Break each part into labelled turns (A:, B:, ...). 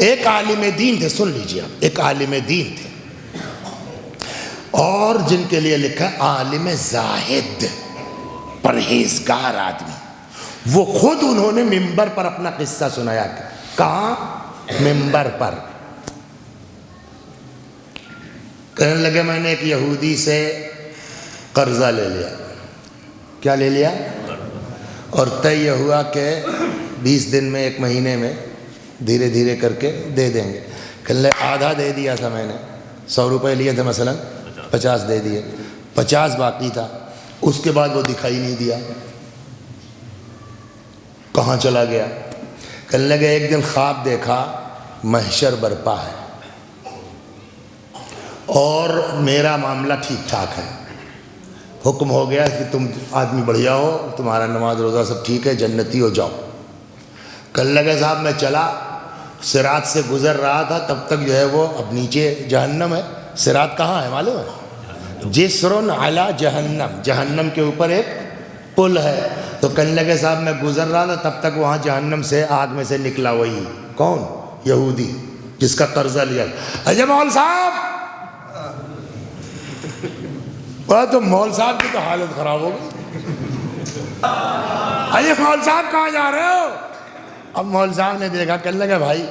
A: ایک عالم دین تھے، سن لیجیے آپ، ایک عالم دین تھے، اور جن کے لیے لکھا ہے عالم زاہد، پرہیزگار آدمی. وہ خود انہوں نے ممبر پر اپنا قصہ سنایا. کہاں؟ ممبر پر. کہنے لگے میں نے ایک یہودی سے قرضہ لے لیا. کیا لے لیا؟ اور طے یہ ہوا کہ 20 دن میں، 1 مہینے میں دھیرے دھیرے کر کے دے دیں گے. کہنے لگے آدھا دے دیا تھا میں نے، 100 روپے لیے تھے مثلا، 50 دے دیے، 50 باقی تھا. اس کے بعد وہ دکھائی نہیں دیا. کہاں چلا گیا؟ کہنے لگے ایک دن خواب دیکھا محشر برپا ہے اور میرا معاملہ ٹھیک ٹھاک ہے. حکم ہو گیا کہ تم آدمی بڑھیا ہو، تمہارا نماز روزہ سب ٹھیک ہے، جنتی ہو جاؤ. کہنے لگے صاحب میں چلا، صراط سے گزر رہا تھا، تب تک جو ہے وہ اب نیچے جہنم ہے. صراط کہاں ہے معلوم ہے؟ جسر علی جہنم، جہنم کے اوپر ایک پل ہے. تو کہنے لگے صاحب میں گزر رہا تھا، تب تک وہاں جہنم سے آگ میں سے نکلا وہی کون؟ یہودی جس کا قرضہ لیا. اجے مول صاحب، تو مول صاحب کی تو حالت خراب ہو گئی. اجے مول صاحب کہاں جا رہے ہو؟ اب مول صاحب نے دیکھا، کہنے لگا بھائی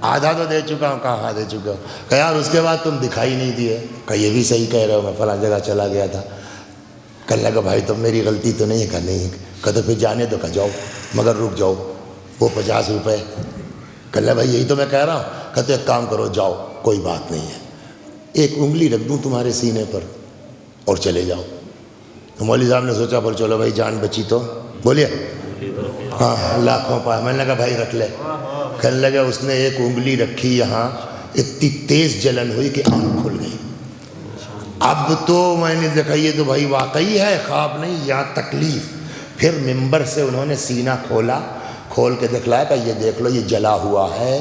A: آدھا تو دے چکا ہوں. کہاں دے چکا ہوں؟ کہ یار اس کے بعد تم دکھائی نہیں دیے. کہ یہ بھی صحیح کہہ رہے ہو، میں فلاں جگہ چلا گیا تھا. کہنے لگا بھائی تم میری غلطی تو نہیں ہے؟ کہ نہیں. کہتے پھر جانے دو. کہ جاؤ مگر رک جاؤ، وہ 50 روپے. کہنے لگا بھائی یہی تو میں کہہ رہا ہوں. کہتے ایک کام کرو، جاؤ کوئی بات نہیں ہے، ایک انگلی رکھ دوں تمہارے سینے پر اور چلے جاؤ. تو مولوی صاحب نے سوچا پر چلو بھائی جان بچی تو بولیے ہاں لاکھوں پائے. میں نے کہا بھائی رکھ لے. کہنے لگا اس نے ایک انگلی رکھی یہاں، اتنی تیز جلن ہوئی کہ آنکھ کھل گئی. اب تو میں نے دیکھا یہ تو بھائی واقعی ہے، خواب نہیں یا تکلیف. پھر ممبر سے انہوں نے سینہ کھولا، کھول کے دکھلایا کہ یہ دیکھ لو یہ جلا ہوا ہے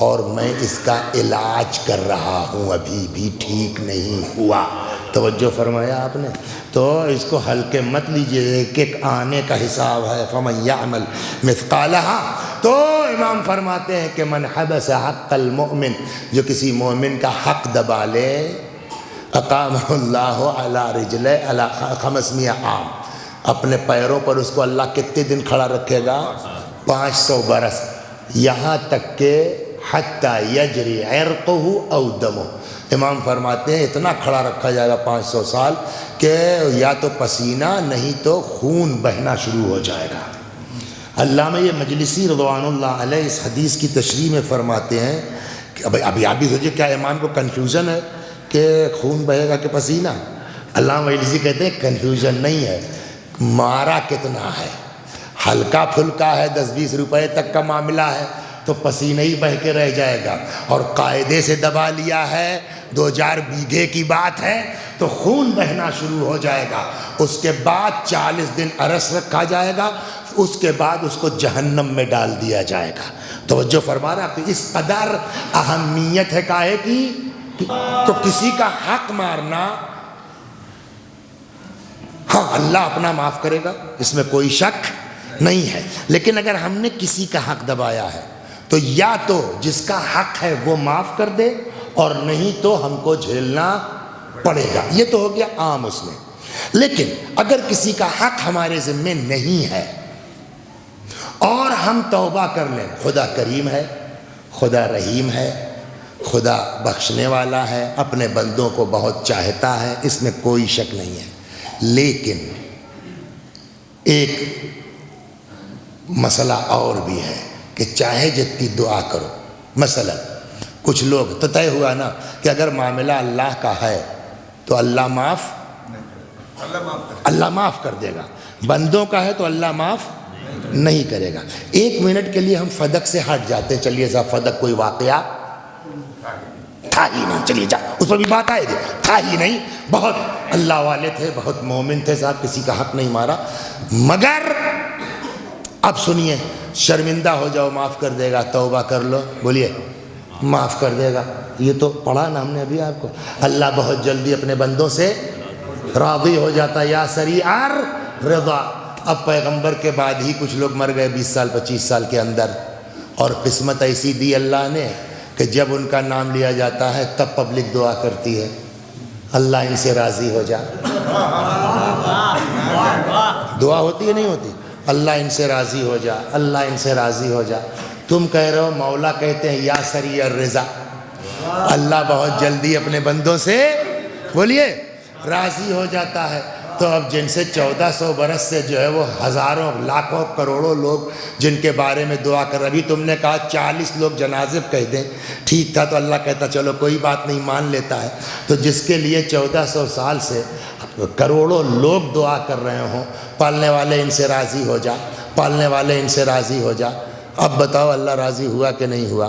A: اور میں اس کا علاج کر رہا ہوں، ابھی بھی ٹھیک نہیں ہوا. توجہ فرمایا آپ نے؟ تو اس کو ہلکے مت لیجئے، ایک ایک آنے کا حساب ہے. فمن یعمل مثقالها. تو امام فرماتے ہیں کہ من حبس حق المؤمن، جو کسی مومن کا حق دبا لے، اقامہ اللہ علی رجلہ علی 500 عام، اپنے پیروں پر اس کو اللہ کتنے دن کھڑا رکھے گا؟ 500 برس. یہاں تک کہ حتی یجری عرقہ او دمہ، امام فرماتے ہیں اتنا کھڑا رکھا جائے گا 500 سال کہ یا تو پسینہ نہیں تو خون بہنا شروع ہو جائے گا. علامہ یہ مجلسی رضوان اللہ علیہ اس حدیث کی تشریح میں فرماتے ہیں کہ ابھی آپ بھی سوچیں کیا امام کو کنفیوژن ہے کہ خون بہے گا کہ پسینہ؟ علامہ مجلسی کہتے ہیں کنفیوژن نہیں ہے، مارا کتنا ہے، ہلکا پھلکا ہے 10-20 روپے تک کا معاملہ ہے تو پسینہ ہی بہہ کے رہ جائے گا، اور قاعدے سے دبا لیا ہے 2000 بیگھے کی بات ہے تو خون بہنا شروع ہو جائے گا. اس کے بعد 40 دن عرص رکھا جائے گا، اس کے بعد اس کو جہنم میں ڈال دیا جائے گا. توجہ فرما رہا کہ اس قدر اہمیت ہے کاہے کی. تو کسی کا حق مارنا، ہاں اللہ اپنا معاف کرے گا، اس میں کوئی شک نہیں ہے، لیکن اگر ہم نے کسی کا حق دبایا ہے تو یا تو جس کا حق ہے وہ معاف کر دے، اور نہیں تو ہم کو جھیلنا پڑے گا. یہ تو ہو گیا عام اس میں. لیکن اگر کسی کا حق ہمارے ذمے نہیں ہے اور ہم توبہ کر لیں، خدا کریم ہے، خدا رحیم ہے، خدا بخشنے والا ہے، اپنے بندوں کو بہت چاہتا ہے، اس میں کوئی شک نہیں ہے. لیکن ایک مسئلہ اور بھی ہے کہ چاہے جتنی دعا کرو، مثلا کچھ لوگ تو طے ہوا نا کہ اگر معاملہ اللہ کا ہے تو اللہ معاف کر دے گا، بندوں کا ہے تو اللہ معاف نہیں کرے گا. 1 منٹ کے لیے ہم فدق سے ہٹ جاتے ہیں، چلیے صاحب فدق کوئی واقعہ تھا ہی نہیں، چلیے جا اس پر بھی بات آئے گی، تھا ہی نہیں، بہت اللہ والے تھے، بہت مومن تھے صاحب، کسی کا حق نہیں مارا. مگر اب سنیے، شرمندہ ہو جاؤ معاف کر دے گا، توبہ کر لو، بولیے معاف کر دے گا. یہ تو پڑھا نا ہم نے ابھی آپ کو، اللہ بہت جلدی اپنے بندوں سے راضی ہو جاتا، یا سریع الرضا. اب پیغمبر کے بعد ہی کچھ لوگ مر گئے 20 سال 25 سال کے اندر، اور قسمت ایسی دی اللہ نے کہ جب ان کا نام لیا جاتا ہے تب پبلک دعا کرتی ہے اللہ ان سے راضی ہو جا. دعا ہوتی ہے نہیں ہوتی؟ اللہ ان سے راضی ہو جا، اللہ ان سے راضی ہو جا. تم کہہ رہے ہو مولا کہتے ہیں یا سریع الرضا، اللہ بہت جلدی اپنے بندوں سے بولیے راضی ہو جاتا ہے. تو اب جن سے 1400 برس سے جو ہے وہ ہزاروں لاکھوں کروڑوں لوگ جن کے بارے میں دعا کر رہے، ابھی تم نے کہا 40 لوگ جنازب کہہ دیں ٹھیک تھا، تو اللہ کہتا چلو کوئی بات نہیں مان لیتا ہے. تو جس کے لیے 1400 سال سے کروڑوں لوگ دعا کر رہے ہوں پالنے والے ان سے راضی ہو جا، پالنے والے ان سے راضی ہو جا. اب بتاؤ اللہ راضی ہوا کہ نہیں ہوا؟